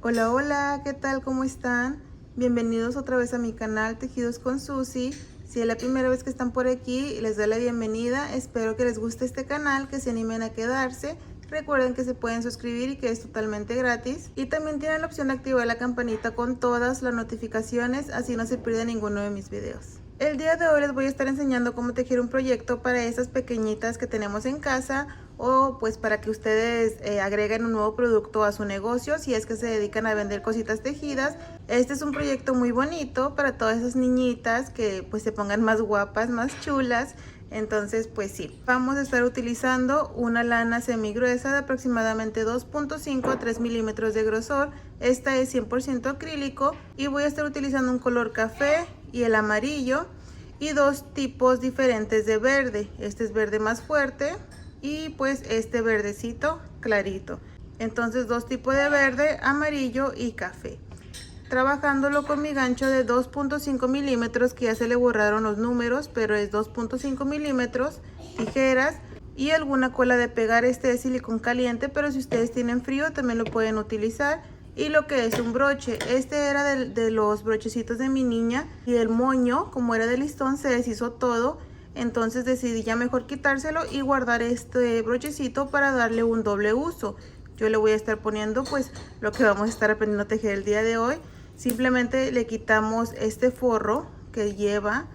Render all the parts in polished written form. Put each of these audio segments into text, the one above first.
Hola, hola, ¿qué tal? ¿Cómo están? Bienvenidos otra vez a mi canal Tejidos con Susi. Si es la primera vez que están por aquí, les doy la bienvenida. Espero que les guste este canal, que se animen a quedarse. Recuerden que se pueden suscribir y que es totalmente gratis. Y también tienen la opción de activar la campanita con todas las notificaciones, así no se pierde ninguno de mis videos. El día de hoy les voy a estar enseñando cómo tejer un proyecto para estas pequeñitas que tenemos en casa, o pues para que ustedes agreguen un nuevo producto a su negocio si es que se dedican a vender cositas tejidas. Este es un proyecto muy bonito para todas esas niñitas que pues se pongan más guapas, más chulas. Entonces pues sí, vamos a estar utilizando una lana semi gruesa de aproximadamente 2.5 a 3 milímetros de grosor. Esta es 100% acrílico y voy a estar utilizando un color café y el amarillo, y dos tipos diferentes de verde. Este es verde más fuerte y pues este verdecito clarito. Entonces dos tipos de verde, amarillo y café. Trabajándolo con mi gancho de 2.5 milímetros, que ya se le borraron los números, pero es 2.5 milímetros, tijeras y alguna cola de pegar. Este es silicón caliente, pero si ustedes tienen frío también lo pueden utilizar. Y lo que es un broche, este era de los brochecitos de mi niña, y el moño, como era de listón, se deshizo todo. Entonces decidí ya mejor quitárselo y guardar este brochecito para darle un doble uso. Yo le voy a estar poniendo pues lo que vamos a estar aprendiendo a tejer el día de hoy. Simplemente le quitamos este forro que lleva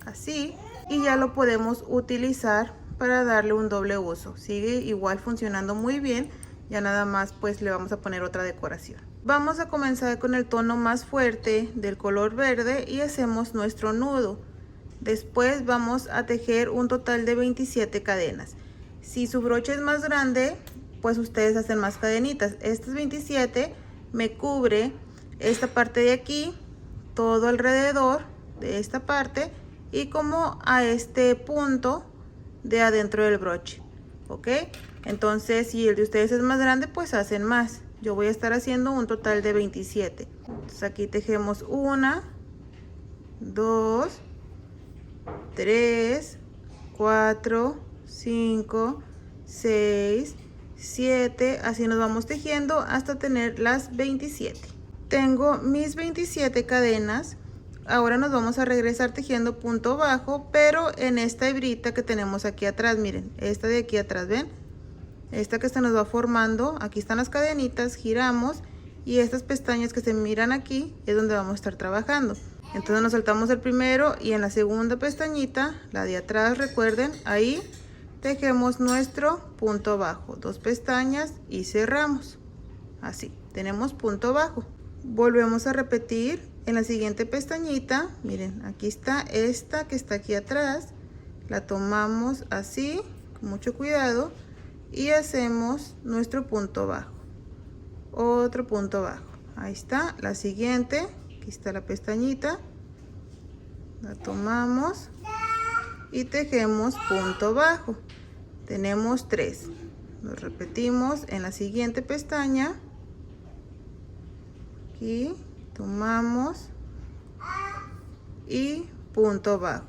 así y ya lo podemos utilizar para darle un doble uso. Sigue igual funcionando muy bien. Ya nada más pues le vamos a poner otra decoración. Vamos a comenzar con el tono más fuerte del color verde y hacemos nuestro nudo. Después vamos a tejer un total de 27 cadenas. Si su broche es más grande, pues ustedes hacen más cadenitas. Estas 27 me cubre esta parte de aquí, todo alrededor de esta parte y como a este punto de adentro del broche. ¿Ok? Entonces si el de ustedes es más grande, pues hacen más. Yo voy a estar haciendo un total de 27. Entonces aquí tejemos 1, 2, 3, 4, 5, 6, 7, así nos vamos tejiendo hasta tener las 27. Tengo mis 27 cadenas. Ahora nos vamos a regresar tejiendo punto bajo, pero en esta hebrita que tenemos aquí atrás. Miren, esta de aquí atrás, ¿ven? Esta que se nos va formando, aquí están las cadenitas, giramos y estas pestañas que se miran aquí es donde vamos a estar trabajando. Entonces nos saltamos el primero y en la segunda pestañita, la de atrás, recuerden, ahí tejemos nuestro punto bajo, dos pestañas y cerramos. Así, tenemos punto bajo. Volvemos a repetir en la siguiente pestañita. Miren, aquí está esta que está aquí atrás, la tomamos así, con mucho cuidado, y hacemos nuestro punto bajo, otro punto bajo. Ahí está la siguiente, aquí está la pestañita, la tomamos y tejemos punto bajo. Tenemos 3. Lo repetimos en la siguiente pestaña. Aquí tomamos y punto bajo.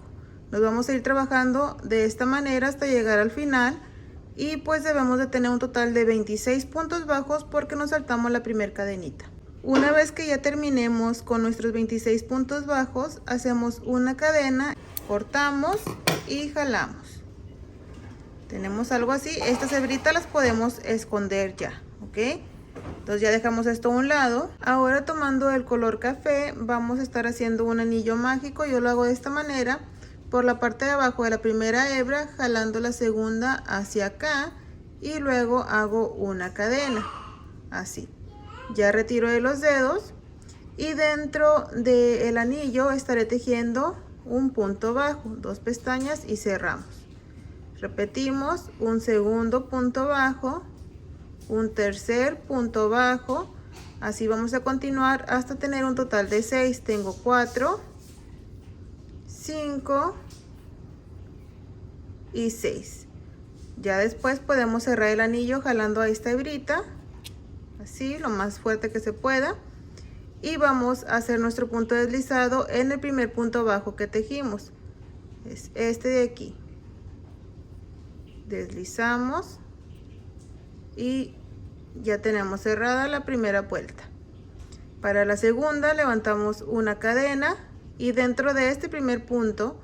Nos vamos a ir trabajando de esta manera hasta llegar al final. Y pues debemos de tener un total de 26 puntos bajos porque nos saltamos la primera cadenita. Una vez que ya terminemos con nuestros 26 puntos bajos, hacemos una cadena, cortamos y jalamos. Tenemos algo así. Estas hebritas las podemos esconder ya, ¿ok? Entonces ya dejamos esto a un lado. Ahora, tomando el color café, vamos a estar haciendo un anillo mágico. Yo lo hago de esta manera. Por la parte de abajo de la primera hebra, jalando la segunda hacia acá y luego hago una cadena, así. Ya retiro de los dedos y dentro del anillo estaré tejiendo un punto bajo, dos pestañas y cerramos. Repetimos un segundo punto bajo, un tercer punto bajo, así vamos a continuar hasta tener un total de 6. Tengo 4, 5 y 6. Ya después podemos cerrar el anillo jalando a esta hebrita, así lo más fuerte que se pueda, y vamos a hacer nuestro punto deslizado en el primer punto bajo que tejimos. Es este de aquí. Deslizamos y ya tenemos cerrada la primera vuelta. Para la segunda levantamos una cadena y dentro de este primer punto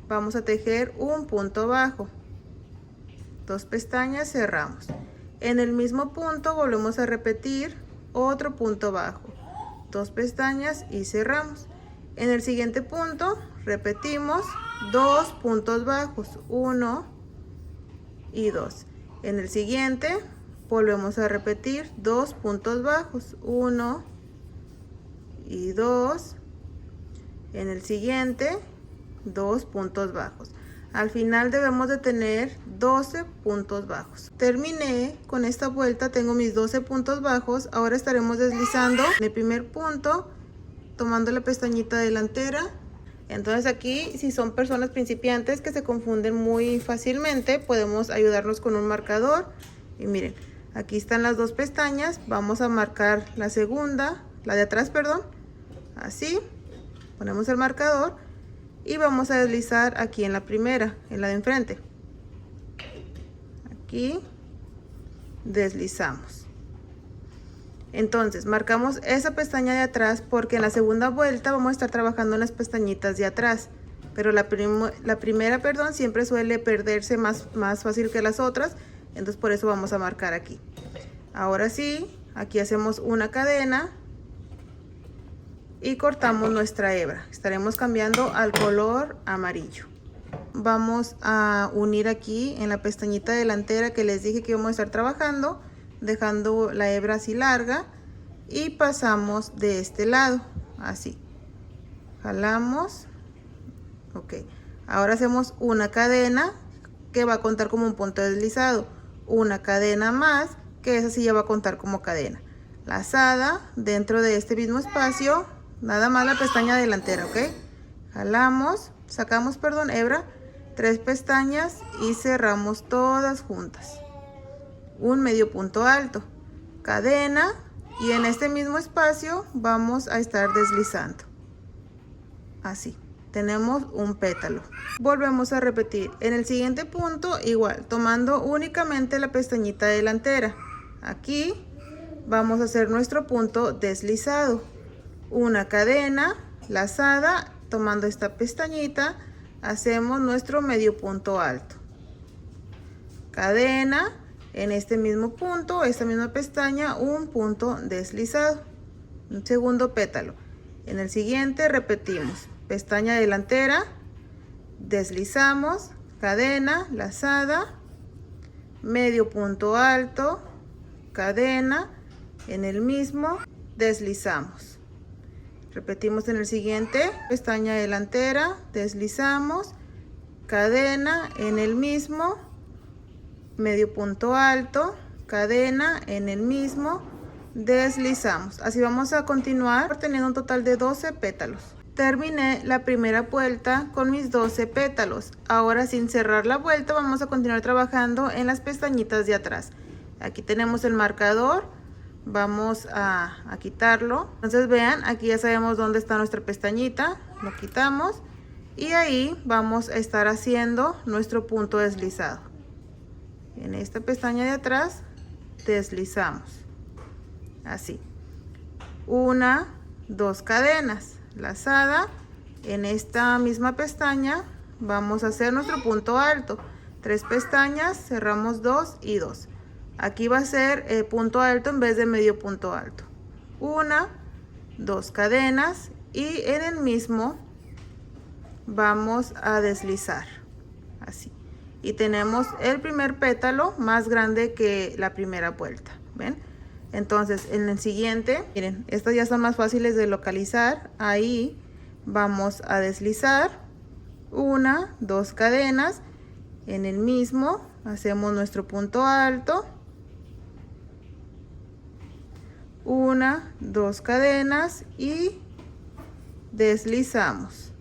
vamos a tejer un punto bajo, 2 pestañas, cerramos. En el mismo punto volvemos a repetir otro punto bajo, 2 pestañas y cerramos. En el siguiente punto repetimos 2 puntos bajos, 1 y 2. En el siguiente volvemos a repetir 2 puntos bajos, 1 y 2. En el siguiente 2 puntos bajos. Al final debemos de tener 12 puntos bajos. Terminé con esta vuelta, tengo mis 12 puntos bajos. Ahora estaremos deslizando en el primer punto, tomando la pestañita delantera. Entonces aquí, si son personas principiantes que se confunden muy fácilmente, podemos ayudarnos con un marcador. Y miren, aquí están las 2 pestañas, vamos a marcar la segunda, la de atrás, perdón, así, ponemos el marcador y vamos a deslizar aquí en la primera, en la de enfrente. Aquí deslizamos. Entonces marcamos esa pestaña de atrás porque en la segunda vuelta vamos a estar trabajando en las pestañitas de atrás, pero la primera, perdón, siempre suele perderse más fácil que las otras, entonces por eso vamos a marcar aquí. Ahora sí, aquí hacemos una cadena y cortamos nuestra hebra. Estaremos cambiando al color amarillo. Vamos a unir aquí en la pestañita delantera que les dije que íbamos a estar trabajando, dejando la hebra así larga, y pasamos de este lado así, jalamos. Ok, ahora hacemos una cadena que va a contar como un punto deslizado, una cadena más que esa sí ya va a contar como cadena lazada dentro de este mismo espacio, nada más la pestaña delantera. Ok, jalamos, sacamos, perdón, hebra, 3 pestañas y cerramos todas juntas, un medio punto alto, cadena, y en este mismo espacio vamos a estar deslizando así. Tenemos un pétalo. Volvemos a repetir en el siguiente punto, igual tomando únicamente la pestañita delantera. Aquí vamos a hacer nuestro punto deslizado, una cadena lazada, tomando esta pestañita hacemos nuestro medio punto alto, cadena, en este mismo punto, esta misma pestaña, un punto deslizado, un segundo pétalo. En el siguiente repetimos pestaña delantera, deslizamos, cadena lazada, medio punto alto, cadena, en el mismo deslizamos. Repetimos en el siguiente, pestaña delantera, deslizamos, cadena, en el mismo, medio punto alto, cadena, en el mismo deslizamos. Así vamos a continuar teniendo un total de 12 pétalos. Terminé la primera vuelta con mis 12 pétalos. Ahora, sin cerrar la vuelta, vamos a continuar trabajando en las pestañitas de atrás. Aquí tenemos el marcador, vamos a quitarlo. Entonces vean, aquí ya sabemos dónde está nuestra pestañita, lo quitamos y ahí vamos a estar haciendo nuestro punto deslizado. En esta pestaña de atrás deslizamos así, 1, 2 cadenas, lazada, en esta misma pestaña vamos a hacer nuestro punto alto, 3 pestañas, cerramos 2 y 2. Aquí va a ser punto alto en vez de medio punto alto, 1, 2 cadenas y en el mismo vamos a deslizar así. Y tenemos el primer pétalo más grande que la primera vuelta, ¿ven? Entonces en el siguiente, miren, estas ya son más fáciles de localizar. Ahí vamos a deslizar 1, 2 cadenas, en el mismo hacemos nuestro punto alto, 1, 2 cadenas y deslizamos.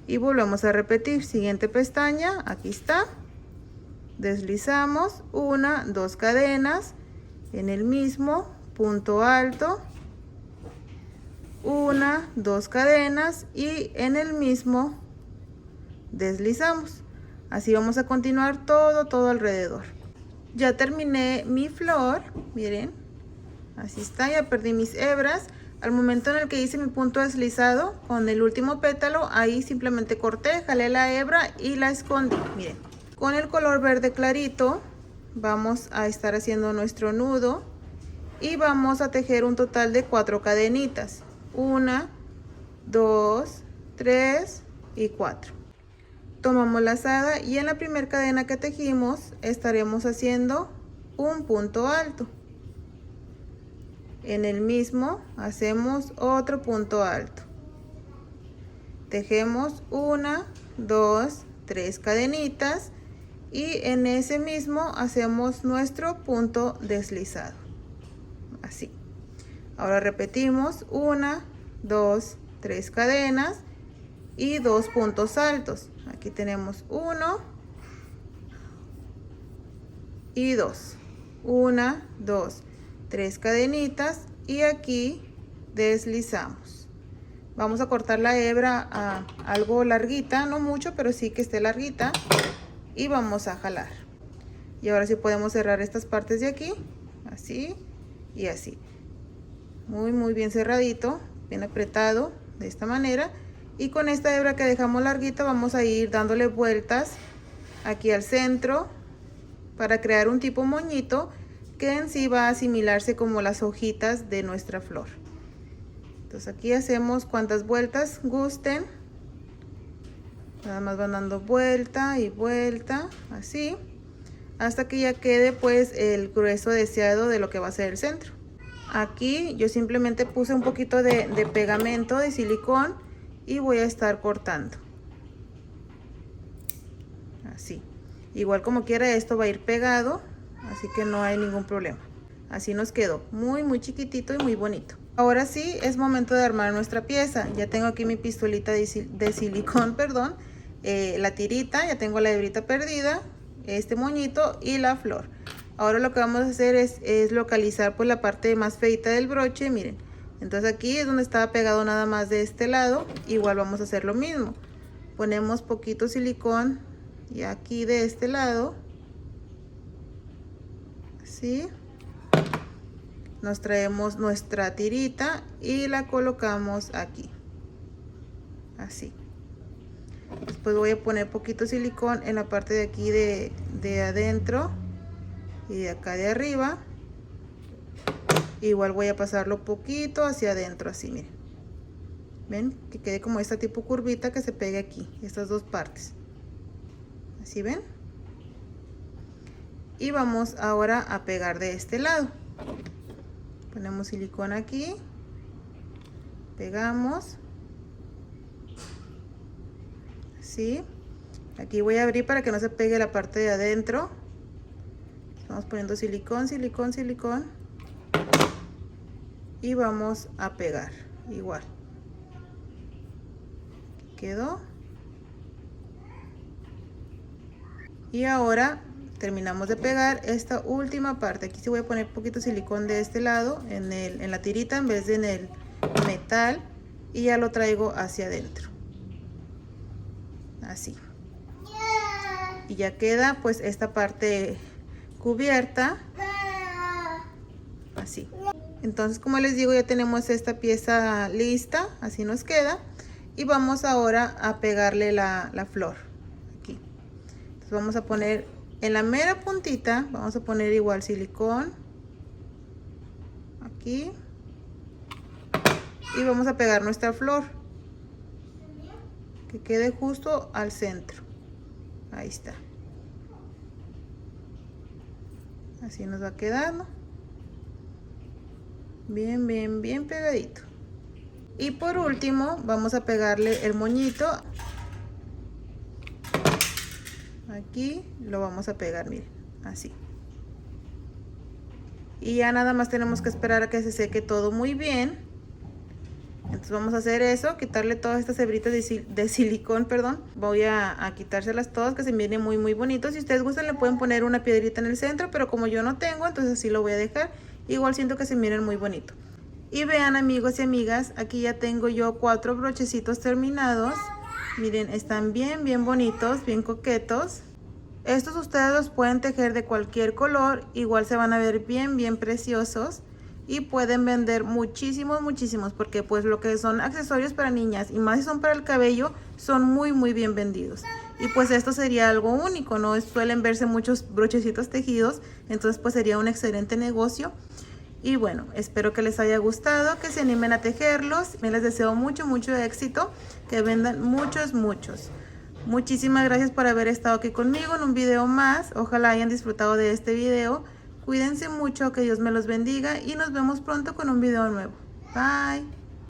Y volvemos a repetir, siguiente pestaña, aquí está, deslizamos 1, 2 cadenas, en el mismo punto alto, 1, 2 cadenas y en el mismo deslizamos. Así vamos a continuar todo alrededor. Ya terminé mi flor, miren, así está, ya perdí mis hebras. Al momento en el que hice mi punto deslizado con el último pétalo, ahí simplemente corté, jalé la hebra y la escondí. Miren, con el color verde clarito vamos a estar haciendo nuestro nudo y vamos a tejer un total de 4 cadenitas. 1, 2, 3 y 4. Tomamos la lazada y en la primera cadena que tejimos estaremos haciendo un punto alto. En el mismo hacemos otro punto alto. Tejemos 1, 2, 3 cadenitas y en ese mismo hacemos nuestro punto deslizado. Así. Ahora repetimos 1, 2, 3 cadenas y 2 puntos altos. Aquí tenemos 1 y 2. 1, 2, 3 cadenitas y aquí deslizamos. Vamos a cortar la hebra a algo larguita, no mucho, pero sí que esté larguita, y vamos a jalar. Y ahora sí podemos cerrar estas partes de aquí, así y así. Muy bien cerradito, bien apretado, de esta manera. Y con esta hebra que dejamos larguita vamos a ir dándole vueltas aquí al centro para crear un tipo moñito que en sí va a asimilarse como las hojitas de nuestra flor. Entonces aquí hacemos cuantas vueltas gusten, nada más van dando vuelta y vuelta, así, hasta que ya quede pues el grueso deseado de lo que va a ser el centro. Aquí yo simplemente puse un poquito de pegamento de silicón y voy a estar cortando, así. Igual como quiera esto va a ir pegado, así que no hay ningún problema. Así nos quedó muy chiquitito y muy bonito. Ahora sí es momento de armar nuestra pieza. Ya tengo aquí mi pistolita de silicón, perdón, la tirita, ya tengo la hebrita perdida, este moñito y la flor. Ahora lo que vamos a hacer es localizar pues la parte más feita del broche, miren. Entonces aquí es donde estaba pegado nada más de este lado. Igual vamos a hacer lo mismo. Ponemos poquito silicón y aquí de este lado, así, nos traemos nuestra tirita y la colocamos aquí, así. Después voy a poner poquito silicón en la parte de aquí de adentro y de acá de arriba. Igual voy a pasarlo poquito hacia adentro, así, miren. Ven que quede como esta tipo curvita que se pegue aquí, estas dos partes. Así ven. Y vamos ahora a pegar de este lado. Ponemos silicón aquí, pegamos, así. Aquí voy a abrir para que no se pegue la parte de adentro. Estamos poniendo silicón, silicón, silicón, y vamos a pegar igual. Quedó. Y ahora terminamos de pegar esta última parte. Aquí sí voy a poner poquito silicón de este lado en la tirita en vez de en el metal, y ya lo traigo hacia adentro, así. Y ya queda pues esta parte cubierta, así. Entonces, como les digo, ya tenemos esta pieza lista, así nos queda. Y vamos ahora a pegarle la flor aquí. Entonces vamos a poner en la mera puntita, vamos a poner igual silicón aquí, y vamos a pegar nuestra flor que quede justo al centro. Ahí está, así nos va quedando bien pegadito. Y por último vamos a pegarle el moñito aquí, lo vamos a pegar, miren, así. Y ya nada más tenemos que esperar a que se seque todo muy bien. Entonces vamos a hacer eso, quitarle todas estas hebritas de silicón, perdón. Voy a quitárselas todas, que se miren muy bonitos. Si ustedes gustan le pueden poner una piedrita en el centro, pero como yo no tengo, entonces así lo voy a dejar. Igual siento que se miren muy bonito. Y vean, amigos y amigas, aquí ya tengo yo 4 brochecitos terminados. Miren, están bien bonitos, bien coquetos. Estos ustedes los pueden tejer de cualquier color, igual se van a ver bien preciosos y pueden vender muchísimos porque pues lo que son accesorios para niñas y más si son para el cabello son muy bien vendidos. Y pues esto sería algo único, no suelen verse muchos brochecitos tejidos, entonces pues sería un excelente negocio. Y bueno, espero que les haya gustado, que se animen a tejerlos. Les deseo mucho éxito, que vendan muchos. Muchísimas gracias por haber estado aquí conmigo en un video más. Ojalá hayan disfrutado de este video. Cuídense mucho, que Dios me los bendiga y nos vemos pronto con un video nuevo. Bye.